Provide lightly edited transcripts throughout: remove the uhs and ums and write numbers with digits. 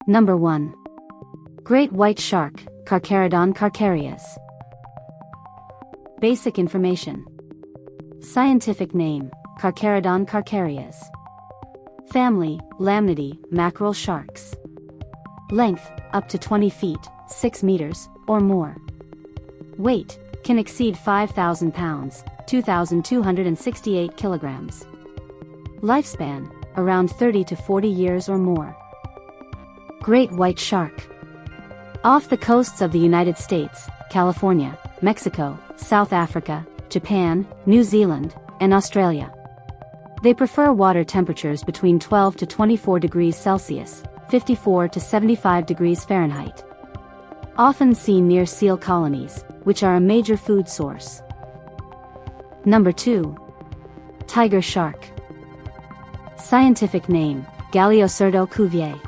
Number 1. Great white shark, Carcharodon carcharias. Basic information. Scientific name, Carcharodon carcharias. Family, Lamnidae, mackerel sharks. Length, up to 20 feet, 6 meters, or more. Weight, can exceed 5,000 pounds, 2,268 kilograms. Lifespan, around 30 to 40 years or more. Great white shark. Off the coasts of the United States, California, Mexico, South Africa, Japan, New Zealand, and Australia. They prefer water temperatures between 12 to 24 degrees Celsius, 54 to 75 degrees Fahrenheit. Often seen near seal colonies, which are a major food source. Number 2. Tiger shark. Scientific name, Galiocerdo cuvier.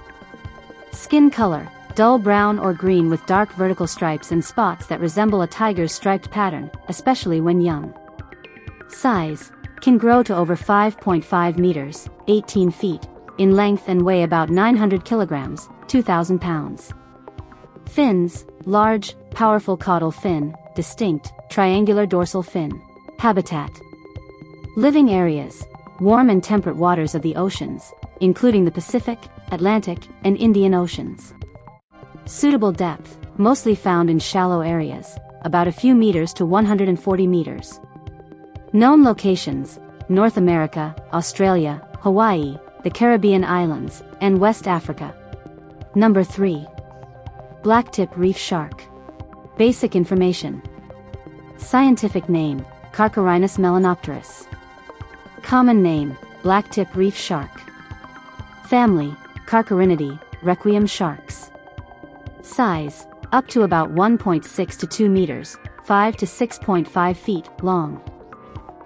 Skin color, dull brown or green with dark vertical stripes and spots that resemble a tiger's striped pattern, especially when young. Size, can grow to over 5.5 meters, 18 feet, in length and weigh about 900 kilograms, 2,000 pounds. Fins, large, powerful caudal fin, distinct, triangular dorsal fin. Habitat. Living areas, warm and temperate waters of the oceans, including the Pacific, Atlantic, and Indian Oceans. Suitable depth, mostly found in shallow areas, about a few meters to 140 meters. Known locations, North America, Australia, Hawaii, the Caribbean islands, and West Africa. Number 3. Blacktip reef shark. Basic information. Scientific name, Carcharodon melanopterus. Common name, blacktip reef shark. Family, Carcharodonidae, requiem sharks. Size, up to about 1.6 to 2 meters, 5 to 6.5 feet, long.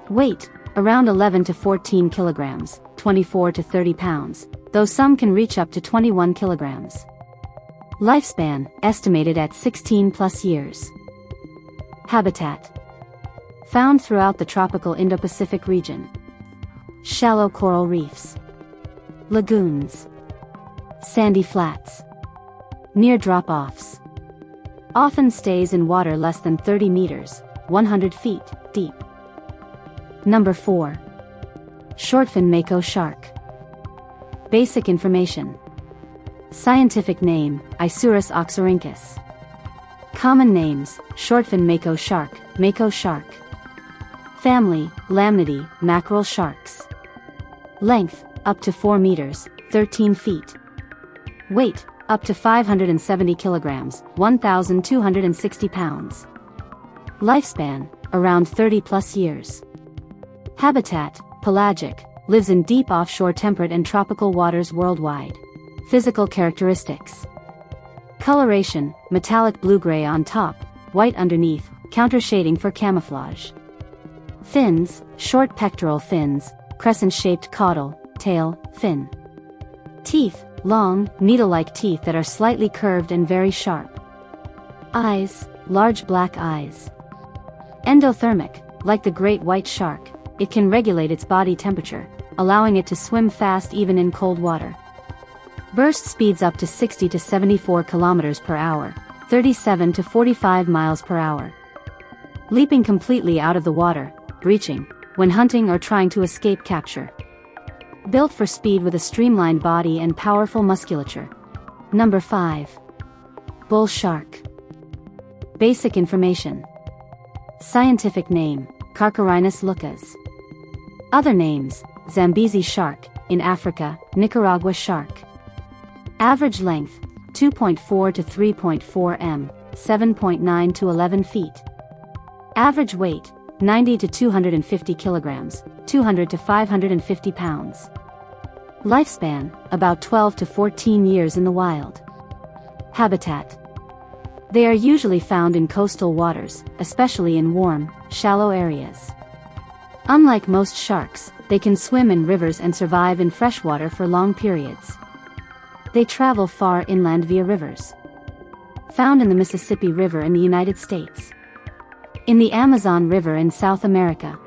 Weight, around 11 to 14 kilograms, 24 to 30 pounds, though some can reach up to 21 kilograms. Lifespan, estimated at 16 plus years. Habitat. Found throughout the tropical Indo-Pacific region. Shallow coral reefs. Lagoons. Sandy flats. Near drop-offs. Often stays in water less than 30 meters, 100 feet, deep. Number 4. Shortfin Mako shark. Basic information. Scientific name, Isurus oxyrhynchus. Common names, shortfin Mako shark, Mako shark. Family, Lamnidae, mackerel sharks. Length, up to 4 meters, 13 feet. Weight, up to 570 kilograms, 1,260 pounds. Lifespan, around 30 plus years. Habitat, pelagic, lives in deep offshore temperate and tropical waters worldwide. Physical characteristics. Coloration, metallic blue-gray on top, white underneath, counter-shading for camouflage. Fins, short pectoral fins, crescent-shaped caudal, tail, fin. Teeth, long, needle-like teeth that are slightly curved and very sharp. Eyes, large black eyes. Endothermic, like the great white shark, it can regulate its body temperature, allowing it to swim fast even in cold water. Burst speeds up to 60 to 74 kilometers per hour, 37 to 45 miles per hour. Leaping completely out of the water, breaching, when hunting or trying to escape capture. Built for speed with a streamlined body and powerful musculature. Number 5. Bull shark. Basic information. Scientific name, Carcharodon lucas. Other names, Zambezi shark, in Africa, Nicaragua shark. Average length, 2.4 to 3.4 m, 7.9 to 11 feet. Average weight, 90 to 250 kilograms, 200 to 550 pounds. Lifespan, about 12 to 14 years in the wild. Habitat. They are usually found in coastal waters, especially in warm, shallow areas. Unlike most sharks, they can swim in rivers and survive in freshwater for long periods. They travel far inland via rivers. Found in the Mississippi River in the United States. In the Amazon River in South America.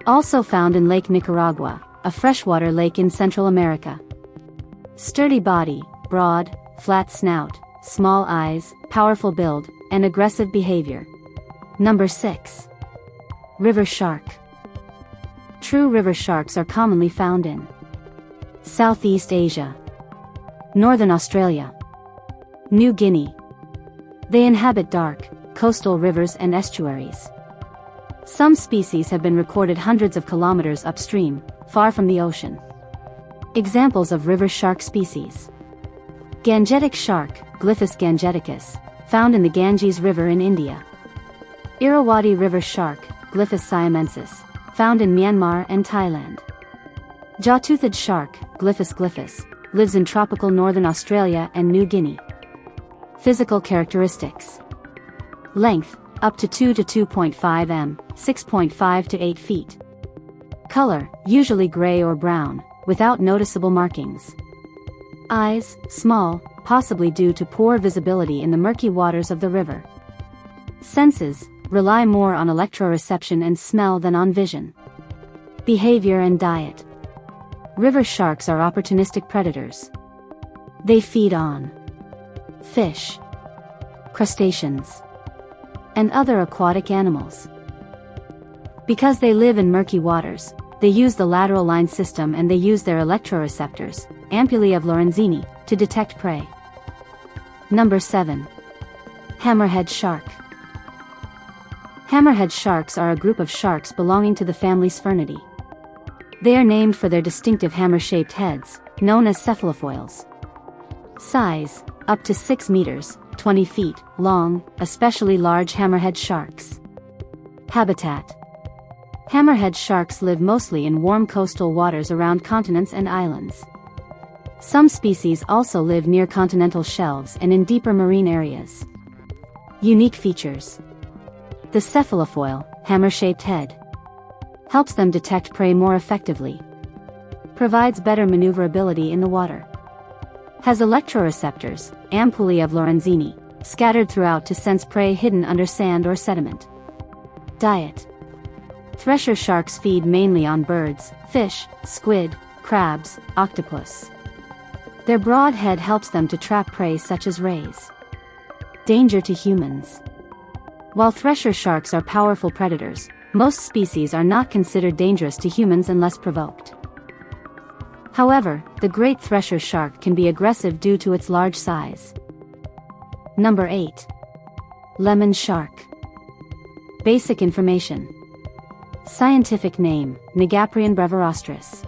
Also found in Lake Nicaragua, a freshwater lake in Central America. Sturdy body, broad, flat snout, small eyes, powerful build, and aggressive behavior. Number 6. River shark. True river sharks are commonly found in Southeast Asia, Northern Australia, New Guinea. They inhabit dark, coastal rivers and estuaries. Some species have been recorded hundreds of kilometers upstream, far from the ocean. Examples of river shark species: Gangetic shark, Glyphis gangeticus, found in the Ganges River in India. Irrawaddy river shark, Glyphis siamensis, found in Myanmar and Thailand. Jaw-toothed shark, Glyphis glyphis, lives in tropical northern Australia and New Guinea. Physical characteristics: length, up to 2 to 2.5 m, 6.5 to 8 feet. Color, usually gray or brown, without noticeable markings. Eyes, small, possibly due to poor visibility in the murky waters of the river. Senses, rely more on electroreception and smell than on vision. Behavior and diet. River sharks are opportunistic predators. They feed on fish, crustaceans, and other aquatic animals. Because they live in murky waters, they use the lateral line system and they use their electroreceptors, ampullae of Lorenzini, to detect prey. Number 7. Hammerhead shark. Hammerhead sharks are a group of sharks belonging to the family Sphyrnidae. They are named for their distinctive hammer-shaped heads, known as cephalofoils. Size, up to 6 meters, 20 feet, long, especially large hammerhead sharks. Habitat. Hammerhead sharks live mostly in warm coastal waters around continents and islands. Some species also live near continental shelves and in deeper marine areas. Unique features. The cephalofoil, hammer-shaped head, helps them detect prey more effectively. Provides better maneuverability in the water. Has electroreceptors, ampullae of Lorenzini, scattered throughout to sense prey hidden under sand or sediment. Diet. Thresher sharks feed mainly on birds, fish, squid, crabs, octopus. Their broad head helps them to trap prey such as rays. Danger to humans. While thresher sharks are powerful predators, most species are not considered dangerous to humans unless provoked. However, the great thresher shark can be aggressive due to its large size. Number 8. Lemon shark. Basic information. Scientific name, Negaprion brevirostris.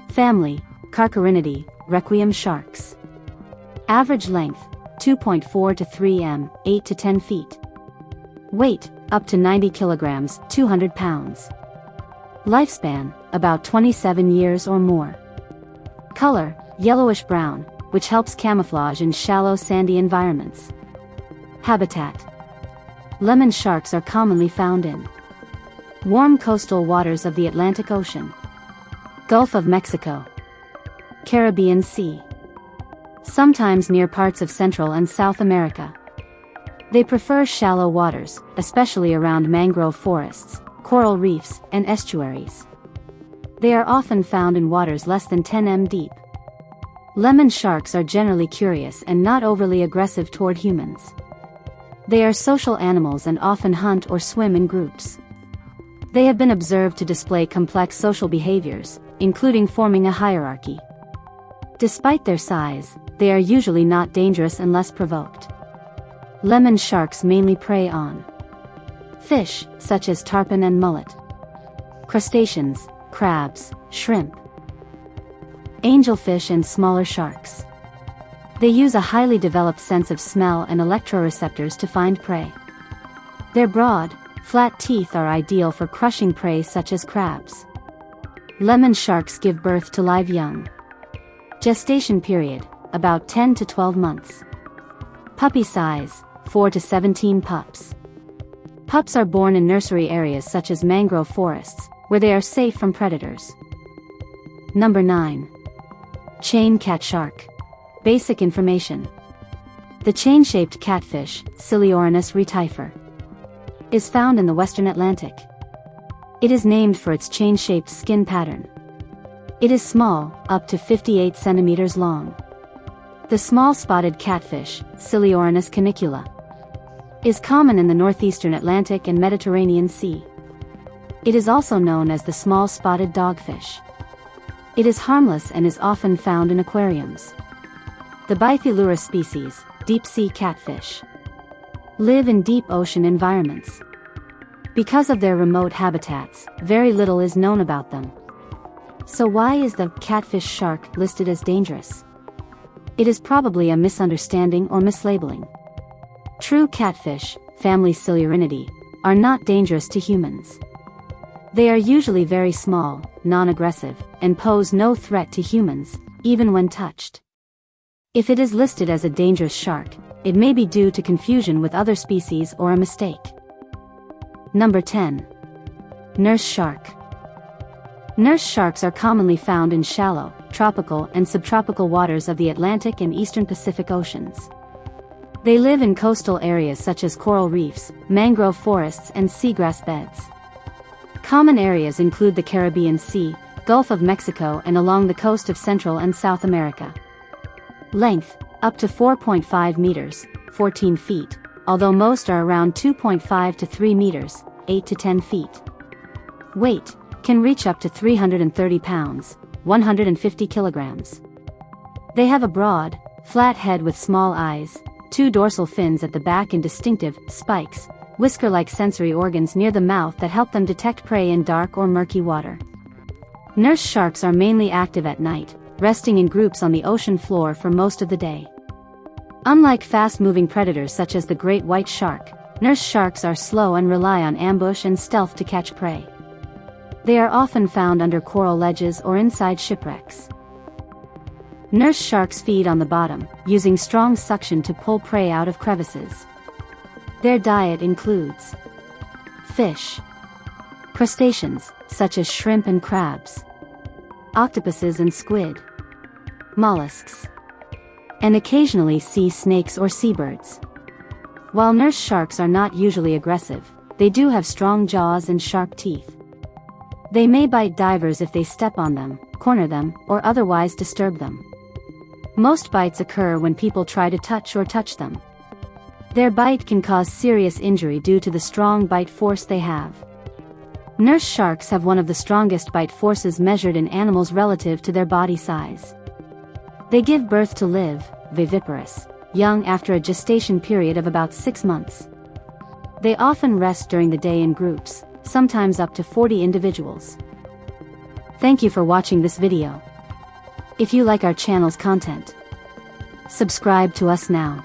Family, Carcharinidae, requiem sharks. Average length, 2.4 to 3 m, 8 to 10 feet. Weight, up to 90 kilograms, 200 pounds. Lifespan, about 27 years or more. Color, yellowish-brown, which helps camouflage in shallow sandy environments. Habitat. Lemon sharks are commonly found in warm coastal waters of the Atlantic Ocean, Gulf of Mexico, Caribbean Sea. Sometimes near parts of Central and South America. They prefer shallow waters, especially around mangrove forests, coral reefs, and estuaries. They are often found in waters less than 10 m deep. Lemon sharks are generally curious and not overly aggressive toward humans. They are social animals and often hunt or swim in groups. They have been observed to display complex social behaviors, including forming a hierarchy. Despite their size, they are usually not dangerous unless provoked. Lemon sharks mainly prey on fish, such as tarpon and mullet, crustaceans, crabs, shrimp, angelfish and smaller sharks. They use a highly developed sense of smell and electroreceptors to find prey. Their broad, flat teeth are ideal for crushing prey such as crabs. Lemon sharks give birth to live young. Gestation period, about 10 to 12 months. Puppy size, 4 to 17 pups. Pups are born in nursery areas such as mangrove forests, where they are safe from predators. Number 9. Chain CatShark. Basic information. The chain-shaped catfish, Siliorinus retifer, is found in the western Atlantic. It is named for its chain-shaped skin pattern. It is small, up to 58 centimeters long. The small spotted catfish, Siliorinus canicula, is common in the northeastern Atlantic and Mediterranean Sea. It is also known as the small spotted dogfish. It is harmless and is often found in aquariums. The Bythelurus species, deep-sea catfish, live in deep ocean environments. Because of their remote habitats, very little is known about them. So why is the catfish shark listed as dangerous? It is probably a misunderstanding or mislabeling. True catfish, family Silurinidae, are not dangerous to humans. They are usually very small, non-aggressive, and pose no threat to humans, even when touched. If it is listed as a dangerous shark, it may be due to confusion with other species or a mistake. Number 10. Nurse shark. Nurse sharks are commonly found in shallow, tropical and subtropical waters of the Atlantic and Eastern Pacific Oceans. They live in coastal areas such as coral reefs, mangrove forests and seagrass beds. Common areas include the Caribbean Sea, Gulf of Mexico and along the coast of Central and South America. Length, up to 4.5 meters, 14 feet, although most are around 2.5 to 3 meters, 8 to 10 feet. Weight, can reach up to 330 pounds, 150 kilograms. They have a broad, flat head with small eyes, 2 dorsal fins at the back and distinctive, spikes, whisker-like sensory organs near the mouth that help them detect prey in dark or murky water. Nurse sharks are mainly active at night, resting in groups on the ocean floor for most of the day. Unlike fast-moving predators such as the great white shark, nurse sharks are slow and rely on ambush and stealth to catch prey. They are often found under coral ledges or inside shipwrecks. Nurse sharks feed on the bottom, using strong suction to pull prey out of crevices. Their diet includes fish, crustaceans, such as shrimp and crabs, octopuses and squid, mollusks, and occasionally sea snakes or seabirds. While nurse sharks are not usually aggressive, they do have strong jaws and sharp teeth. They may bite divers if they step on them, corner them, or otherwise disturb them. Most bites occur when people try to touch them. Their bite can cause serious injury due to the strong bite force they have. Nurse sharks have one of the strongest bite forces measured in animals relative to their body size. They give birth to live, viviparous, young after a gestation period of about 6 months. They often rest during the day in groups, sometimes up to 40 individuals. Thank you for watching this video. If you like our channel's content, subscribe to us now.